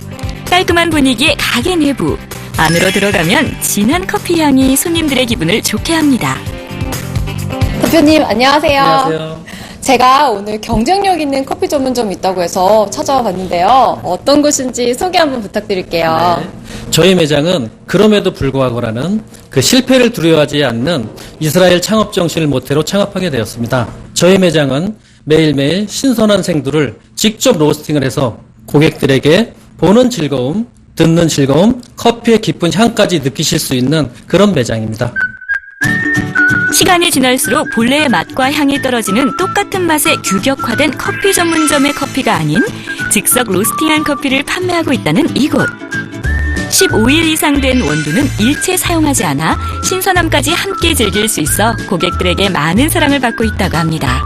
깔끔한 분위기의 가게 내부. 안으로 들어가면 진한 커피 향이 손님들의 기분을 좋게 합니다.
대표님, 안녕하세요.
안녕하세요.
제가 오늘 경쟁력 있는 커피 전문점이 있다고 해서 찾아와 봤는데요. 어떤 곳인지 소개 한번 부탁드릴게요.
네. 저희 매장은 그럼에도 불구하고라는 그 실패를 두려워하지 않는 이스라엘 창업 정신을 모태로 창업하게 되었습니다. 저희 매장은 매일매일 신선한 생두를 직접 로스팅을 해서 고객들에게 보는 즐거움, 듣는 즐거움, 커피의 깊은 향까지 느끼실 수 있는 그런 매장입니다.
시간이 지날수록 본래의 맛과 향이 떨어지는 똑같은 맛의 규격화된 커피 전문점의 커피가 아닌 즉석 로스팅한 커피를 판매하고 있다는 이곳. 15일 이상 된 원두는 일체 사용하지 않아 신선함까지 함께 즐길 수 있어 고객들에게 많은 사랑을 받고 있다고 합니다.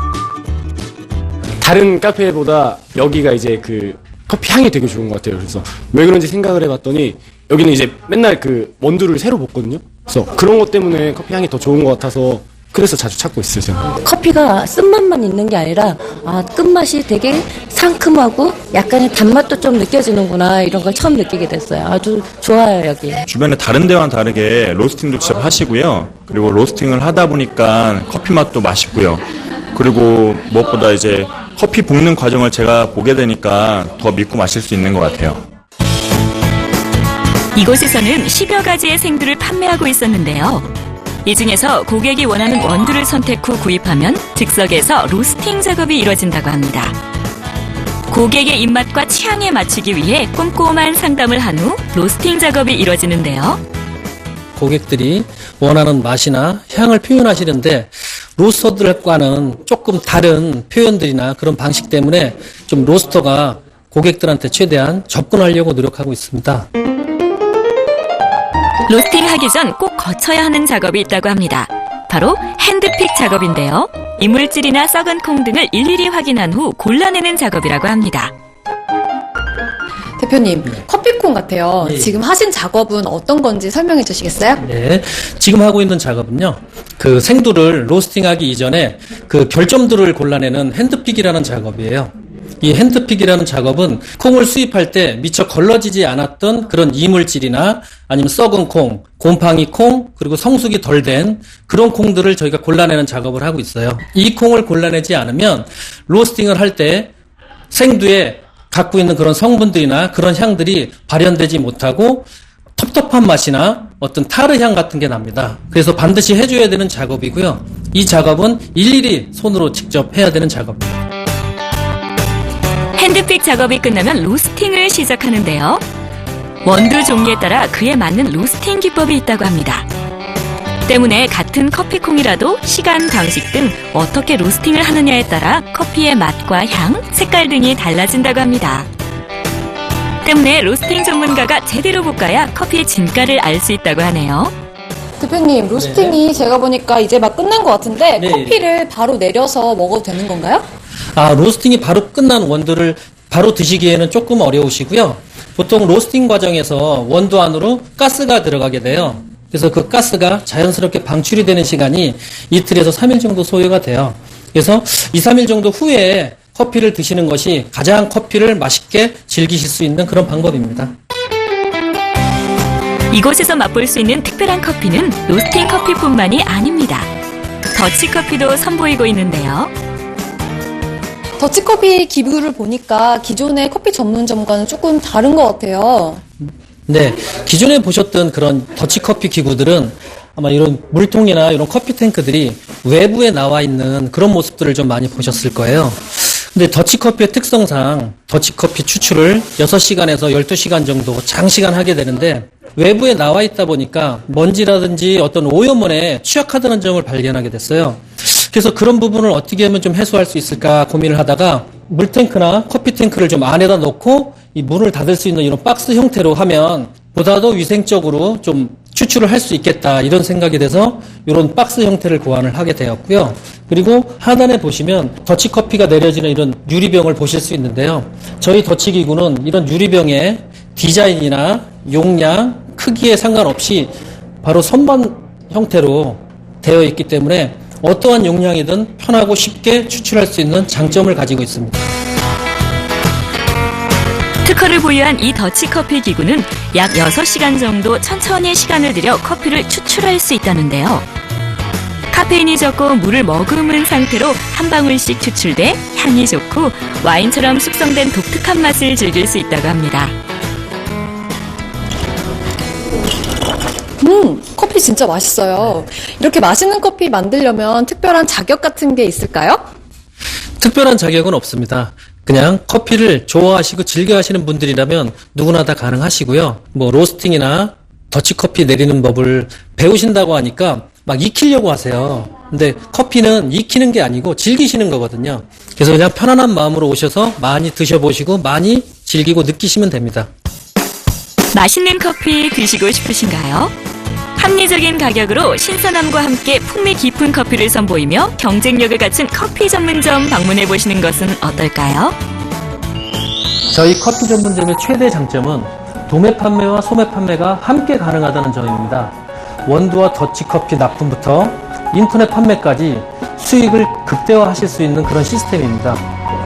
다른 카페보다 여기가 이제 그 커피 향이 되게 좋은 것 같아요. 그래서 왜 그런지 생각을 해봤더니 여기는 이제 맨날 그 원두를 새로 볶거든요. 그래서 그런 것 때문에 커피 향이 더 좋은 것 같아서 그래서 자주 찾고 있어요, 제가.
커피가 쓴맛만 있는 게 아니라 끝맛이 되게 상큼하고 약간의 단맛도 좀 느껴지는구나 이런 걸 처음 느끼게 됐어요. 아주 좋아요, 여기.
주변에 다른 데와는 다르게 로스팅도 직접 하시고요. 그리고 로스팅을 하다 보니까 커피 맛도 맛있고요. 그리고 무엇보다 이제 커피 볶는 과정을 제가 보게 되니까 더 믿고 마실 수 있는 것 같아요.
이곳에서는 10여 가지의 생두를 판매하고 있었는데요. 이 중에서 고객이 원하는 원두를 선택 후 구입하면 즉석에서 로스팅 작업이 이뤄진다고 합니다. 고객의 입맛과 취향에 맞추기 위해 꼼꼼한 상담을 한 후 로스팅 작업이 이뤄지는데요.
고객들이 원하는 맛이나 향을 표현하시는데 로스터들과는 조금 다른 표현들이나 그런 방식 때문에 좀 로스터가 고객들한테 최대한 접근하려고 노력하고 있습니다.
로스팅하기 전 꼭 거쳐야 하는 작업이 있다고 합니다. 바로 핸드픽 작업인데요. 이물질이나 썩은 콩 등을 일일이 확인한 후 골라내는 작업이라고 합니다.
대표님, 커피콩 같아요.
네.
지금 하신 작업은 어떤 건지 설명해 주시겠어요?
네. 지금 하고 있는 작업은요. 그 생두를 로스팅하기 이전에 그 결점들을 골라내는 핸드픽이라는 작업이에요. 이 핸드픽이라는 작업은 콩을 수입할 때 미처 걸러지지 않았던 그런 이물질이나 아니면 썩은 콩, 곰팡이 콩, 그리고 성숙이 덜 된 그런 콩들을 저희가 골라내는 작업을 하고 있어요. 이 콩을 골라내지 않으면 로스팅을 할 때 생두에 갖고 있는 그런 성분들이나 그런 향들이 발현되지 못하고 텁텁한 맛이나 어떤 타르 향 같은 게 납니다. 그래서 반드시 해줘야 되는 작업이고요. 이 작업은 일일이 손으로 직접 해야 되는 작업입니다.
핸드픽 작업이 끝나면 로스팅을 시작하는데요. 원두 종류에 따라 그에 맞는 로스팅 기법이 있다고 합니다. 때문에 같은 커피콩이라도 시간, 방식 등 어떻게 로스팅을 하느냐에 따라 커피의 맛과 향, 색깔 등이 달라진다고 합니다. 때문에 로스팅 전문가가 제대로 볶아야 커피의 진가를 알 수 있다고 하네요.
대표님, 로스팅이 제가 보니까 이제 막 끝난 것 같은데
네.
커피를 바로 내려서 먹어도 되는 건가요?
로스팅이 바로 끝난 원두를 바로 드시기에는 조금 어려우시고요. 보통 로스팅 과정에서 원두 안으로 가스가 들어가게 돼요. 그래서 그 가스가 자연스럽게 방출이 되는 시간이 이틀에서 3일 정도 소요가 돼요. 그래서 2, 3일 정도 후에 커피를 드시는 것이 가장 커피를 맛있게 즐기실 수 있는 그런 방법입니다.
이곳에서 맛볼 수 있는 특별한 커피는 로스팅 커피뿐만이 아닙니다. 더치커피도 선보이고 있는데요.
더치커피 기구를 보니까 기존의 커피 전문점과는 조금 다른 것 같아요.
네, 기존에 보셨던 그런 더치커피 기구들은 아마 이런 물통이나 이런 커피 탱크들이 외부에 나와 있는 그런 모습들을 좀 많이 보셨을 거예요. 근데 더치커피의 특성상 더치커피 추출을 6시간에서 12시간 정도 장시간 하게 되는데 외부에 나와 있다 보니까 먼지라든지 어떤 오염원에 취약하다는 점을 발견하게 됐어요. 그래서 그런 부분을 어떻게 하면 좀 해소할 수 있을까 고민을 하다가 물탱크나 커피탱크를 좀 안에다 넣고 이 문을 닫을 수 있는 이런 박스 형태로 하면 보다 더 위생적으로 좀 추출을 할 수 있겠다 이런 생각이 돼서 이런 박스 형태를 고안을 하게 되었고요. 그리고 하단에 보시면 더치커피가 내려지는 이런 유리병을 보실 수 있는데요. 저희 더치기구는 이런 유리병의 디자인이나 용량, 크기에 상관없이 바로 선반 형태로 되어 있기 때문에 어떠한 용량이든 편하고 쉽게 추출할 수 있는 장점을 가지고 있습니다.
특허를 보유한 이 더치커피 기구는 약 6시간 정도 천천히 시간을 들여 커피를 추출할 수 있다는데요. 카페인이 적고 물을 머금은 상태로 한 방울씩 추출돼 향이 좋고 와인처럼 숙성된 독특한 맛을 즐길 수 있다고 합니다.
커피 진짜 맛있어요. 이렇게 맛있는 커피 만들려면 특별한 자격 같은 게 있을까요?
특별한 자격은 없습니다. 그냥 커피를 좋아하시고 즐겨 하시는 분들이라면 누구나 다 가능하시고요. 뭐 로스팅이나 더치커피 내리는 법을 배우신다고 하니까 막 익히려고 하세요. 근데 커피는 익히는 게 아니고 즐기시는 거거든요. 그래서 그냥 편안한 마음으로 오셔서 많이 드셔보시고 많이 즐기고 느끼시면 됩니다.
맛있는 커피 드시고 싶으신가요? 합리적인 가격으로 신선함과 함께 풍미 깊은 커피를 선보이며 경쟁력을 갖춘 커피 전문점 방문해 보시는 것은 어떨까요?
저희 커피 전문점의 최대 장점은 도매 판매와 소매 판매가 함께 가능하다는 점입니다. 원두와 더치커피 납품부터 인터넷 판매까지 수익을 극대화하실 수 있는 그런 시스템입니다.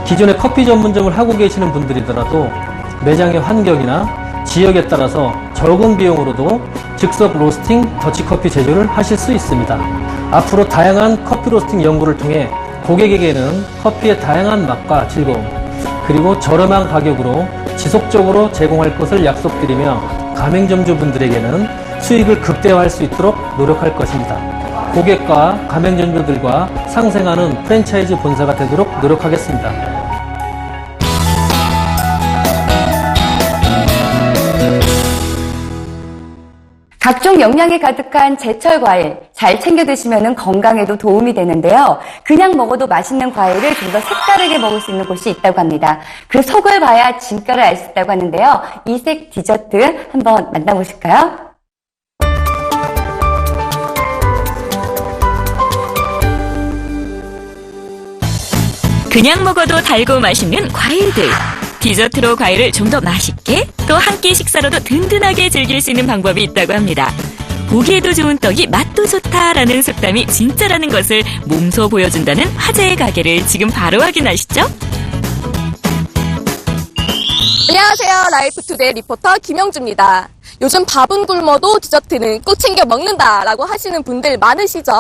기존에 커피 전문점을 하고 계시는 분들이더라도 매장의 환경이나 지역에 따라서 적은 비용으로도 즉석 로스팅 더치커피 제조를 하실 수 있습니다. 앞으로 다양한 커피 로스팅 연구를 통해 고객에게는 커피의 다양한 맛과 즐거움 그리고 저렴한 가격으로 지속적으로 제공할 것을 약속드리며 가맹점주분들에게는 수익을 극대화할 수 있도록 노력할 것입니다. 고객과 가맹점주들과 상생하는 프랜차이즈 본사가 되도록 노력하겠습니다.
각종 영양이 가득한 제철 과일 잘 챙겨 드시면 건강에도 도움이 되는데요. 그냥 먹어도 맛있는 과일을 좀 더 색다르게 먹을 수 있는 곳이 있다고 합니다. 그 속을 봐야 진가를 알 수 있다고 하는데요. 이색 디저트 한번 만나보실까요?
그냥 먹어도 달고 맛있는 과일들. 디저트로 과일을 좀 더 맛있게 또 한 끼 식사로도 든든하게 즐길 수 있는 방법이 있다고 합니다. 보기에도 좋은 떡이 맛도 좋다라는 속담이 진짜라는 것을 몸소 보여준다는 화제의 가게를 지금 바로 확인하시죠.
안녕하세요. 라이프투데이 리포터 김영주입니다. 요즘 밥은 굶어도 디저트는 꼭 챙겨 먹는다라고 하시는 분들 많으시죠?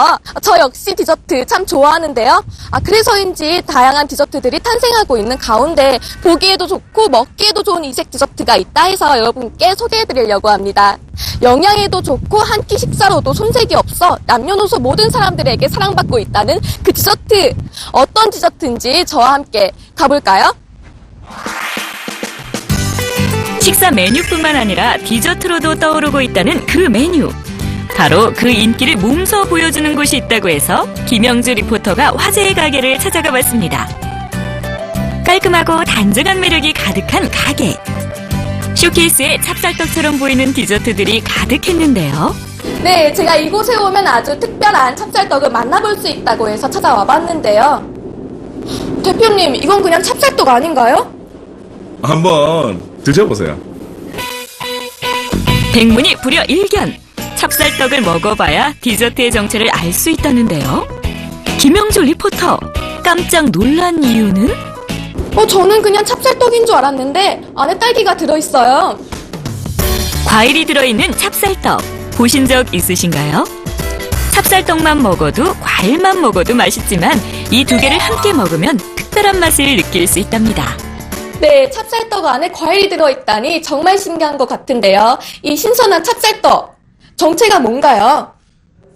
저 역시 디저트 참 좋아하는데요. 그래서인지 다양한 디저트들이 탄생하고 있는 가운데 보기에도 좋고 먹기에도 좋은 이색 디저트가 있다 해서 여러분께 소개해드리려고 합니다. 영양에도 좋고 한 끼 식사로도 손색이 없어 남녀노소 모든 사람들에게 사랑받고 있다는 그 디저트. 어떤 디저트인지 저와 함께 가볼까요?
식사 메뉴뿐만 아니라 디저트로도 떠오르고 있다는 그 메뉴. 바로 그 인기를 몸소 보여주는 곳이 있다고 해서 김영주 리포터가 화제의 가게를 찾아가 봤습니다. 깔끔하고 단정한 매력이 가득한 가게. 쇼케이스에 찹쌀떡처럼 보이는 디저트들이 가득했는데요.
네, 제가 이곳에 오면 아주 특별한 찹쌀떡을 만나볼 수 있다고 해서 찾아와 봤는데요. 대표님, 이건 그냥 찹쌀떡 아닌가요?
한번 드셔보세요.
백문이 불여 일견. 찹쌀떡을 먹어봐야 디저트의 정체를 알 수 있다는데요. 김영주 리포터, 깜짝 놀란 이유는?
저는 그냥 찹쌀떡인 줄 알았는데 안에 딸기가 들어있어요.
과일이 들어있는 찹쌀떡 보신 적 있으신가요? 찹쌀떡만 먹어도 과일만 먹어도 맛있지만 이 두 개를 함께 먹으면 특별한 맛을 느낄 수 있답니다.
네, 찹쌀떡 안에 과일이 들어있다니 정말 신기한 것 같은데요. 이 신선한 찹쌀떡, 정체가 뭔가요?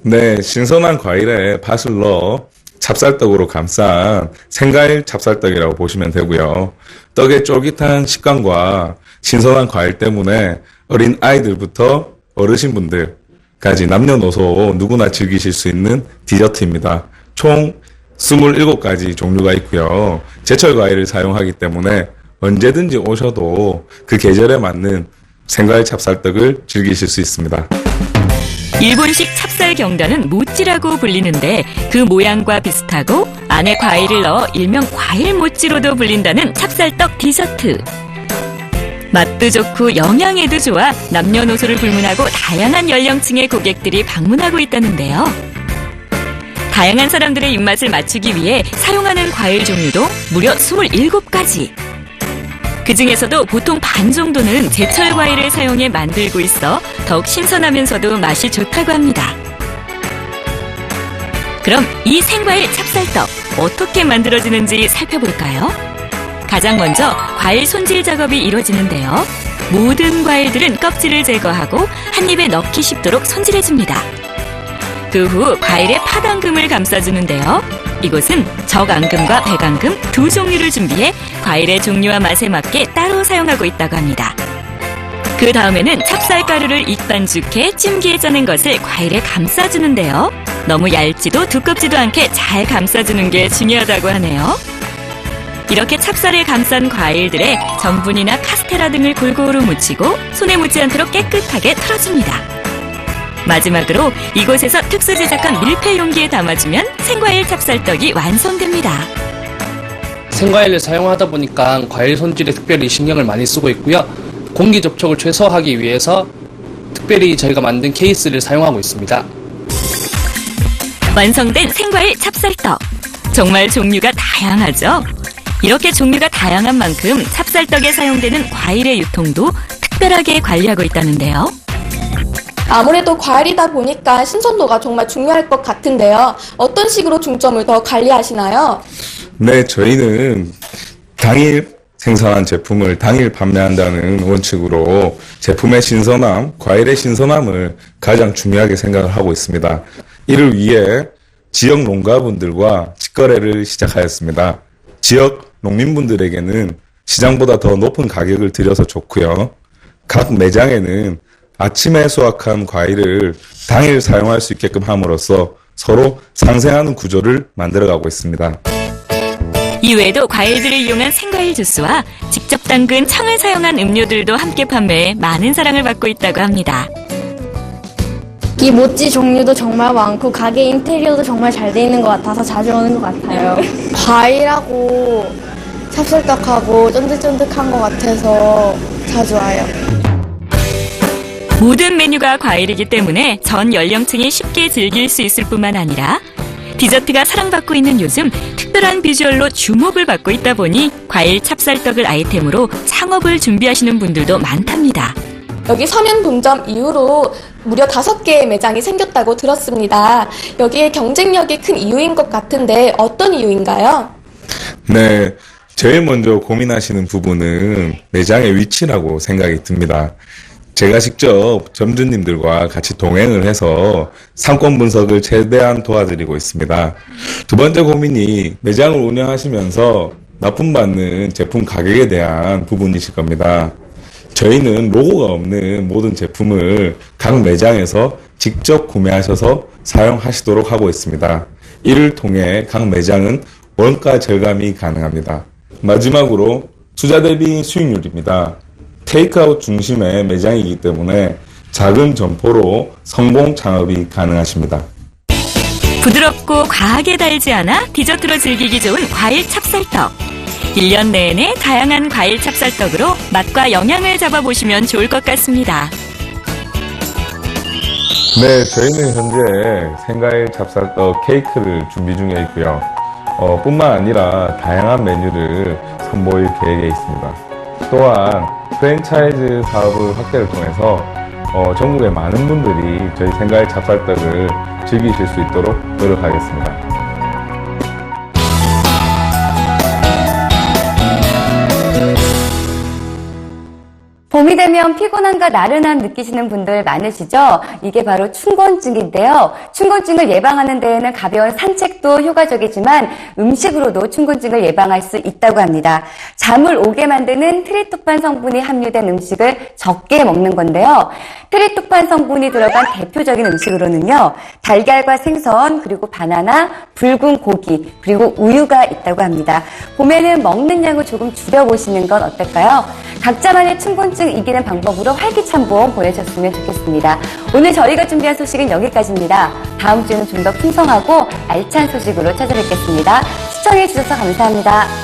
네, 신선한 과일에 팥을 넣어 찹쌀떡으로 감싼 생과일 찹쌀떡이라고 보시면 되고요. 떡의 쫄깃한 식감과 신선한 과일 때문에 어린 아이들부터 어르신분들까지 남녀노소 누구나 즐기실 수 있는 디저트입니다. 총 27가지 종류가 있고요. 제철 과일을 사용하기 때문에 언제든지 오셔도 그 계절에 맞는 생과일 찹쌀떡을 즐기실 수 있습니다.
일본식 찹쌀 경단은 모찌라고 불리는데 그 모양과 비슷하고 안에 과일을 넣어 일명 과일 모찌로도 불린다는 찹쌀떡 디저트. 맛도 좋고 영양에도 좋아 남녀노소를 불문하고 다양한 연령층의 고객들이 방문하고 있다는데요. 다양한 사람들의 입맛을 맞추기 위해 사용하는 과일 종류도 무려 27가지. 그 중에서도 보통 반 정도는 제철 과일을 사용해 만들고 있어 더욱 신선하면서도 맛이 좋다고 합니다. 그럼 이 생과일 찹쌀떡 어떻게 만들어지는지 살펴볼까요? 가장 먼저 과일 손질 작업이 이루어지는데요. 모든 과일들은 껍질을 제거하고 한 입에 넣기 쉽도록 손질해줍니다. 그 후 과일에 파당금을 감싸주는데요. 이곳은 적앙금과 백앙금 두 종류를 준비해 과일의 종류와 맛에 맞게 따로 사용하고 있다고 합니다. 그 다음에는 찹쌀가루를 익반죽해 찜기에 짜낸 것을 과일에 감싸주는데요. 너무 얇지도 두껍지도 않게 잘 감싸주는 게 중요하다고 하네요. 이렇게 찹쌀에 감싼 과일들에 전분이나 카스테라 등을 골고루 묻히고 손에 묻지 않도록 깨끗하게 털어줍니다. 마지막으로 이곳에서 특수 제작한 밀폐 용기에 담아주면 생과일 찹쌀떡이 완성됩니다.
생과일을 사용하다 보니까 과일 손질에 특별히 신경을 많이 쓰고 있고요. 공기 접촉을 최소화하기 위해서 특별히 저희가 만든 케이스를 사용하고 있습니다.
완성된 생과일 찹쌀떡. 정말 종류가 다양하죠? 이렇게 종류가 다양한 만큼 찹쌀떡에 사용되는 과일의 유통도 특별하게 관리하고 있다는데요.
아무래도 과일이다 보니까 신선도가 정말 중요할 것 같은데요. 어떤 식으로 중점을 더 관리하시나요?
네, 저희는 당일 생산한 제품을 당일 판매한다는 원칙으로 제품의 신선함, 과일의 신선함을 가장 중요하게 생각을 하고 있습니다. 이를 위해 지역 농가분들과 직거래를 시작하였습니다. 지역 농민분들에게는 시장보다 더 높은 가격을 들여서 좋고요. 각 매장에는 아침에 수확한 과일을 당일 사용할 수 있게끔 함으로써 서로 상생하는 구조를 만들어가고 있습니다.
이외에도 과일들을 이용한 생과일 주스와 직접 담근 청을 사용한 음료들도 함께 판매해 많은 사랑을 받고 있다고 합니다.
이 모찌 종류도 정말 많고 가게 인테리어도 정말 잘 돼 있는 것 같아서 자주 오는 것 같아요. 과일하고 찹쌀떡하고 쫀득쫀득한 것 같아서 자주 와요.
모든 메뉴가 과일이기 때문에 전 연령층이 쉽게 즐길 수 있을 뿐만 아니라 디저트가 사랑받고 있는 요즘 특별한 비주얼로 주목을 받고 있다 보니 과일 찹쌀떡을 아이템으로 창업을 준비하시는 분들도 많답니다.
여기 서면 본점 이후로 무려 5개의 매장이 생겼다고 들었습니다. 여기에 경쟁력이 큰 이유인 것 같은데 어떤 이유인가요?
네, 제일 먼저 고민하시는 부분은 매장의 위치라고 생각이 듭니다. 제가 직접 점주님들과 같이 동행을 해서 상권 분석을 최대한 도와드리고 있습니다. 두 번째 고민이 매장을 운영하시면서 납품받는 제품 가격에 대한 부분이실 겁니다. 저희는 로고가 없는 모든 제품을 각 매장에서 직접 구매하셔서 사용하시도록 하고 있습니다. 이를 통해 각 매장은 원가 절감이 가능합니다. 마지막으로 투자 대비 수익률입니다. 테이크아웃 중심의 매장이기 때문에 작은 점포로 성공 창업이 가능하십니다.
부드럽고 과하게 달지 않아 디저트로 즐기기 좋은 과일 찹쌀떡. 1년 내내 다양한 과일 찹쌀떡으로 맛과 영양을 잡아보시면 좋을 것 같습니다.
네, 저희는 현재 생과일 찹쌀떡 케이크를 준비 중에 있고요. 뿐만 아니라 다양한 메뉴를 선보일 계획에 있습니다. 또한 프랜차이즈 사업을 확대를 통해서 전국의 많은 분들이 저희 생과일 찹쌀떡을 즐기실 수 있도록 노력하겠습니다.
봄이 되면 피곤함과 나른함 느끼시는 분들 많으시죠? 이게 바로 춘곤증인데요. 춘곤증을 예방하는 데에는 가벼운 산책도 효과적이지만 음식으로도 춘곤증을 예방할 수 있다고 합니다. 잠을 오게 만드는 트립토판 성분이 함유된 음식을 적게 먹는 건데요. 트립토판 성분이 들어간 대표적인 음식으로는요. 달걀과 생선, 그리고 바나나, 붉은 고기, 그리고 우유가 있다고 합니다. 봄에는 먹는 양을 조금 줄여보시는 건 어떨까요? 각자만의 춘곤증 이기는 방법으로 활기찬 봄 보내셨으면 좋겠습니다. 오늘 저희가 준비한 소식은 여기까지입니다. 다음 주에는 좀 더 풍성하고 알찬 소식으로 찾아뵙겠습니다. 시청해주셔서 감사합니다.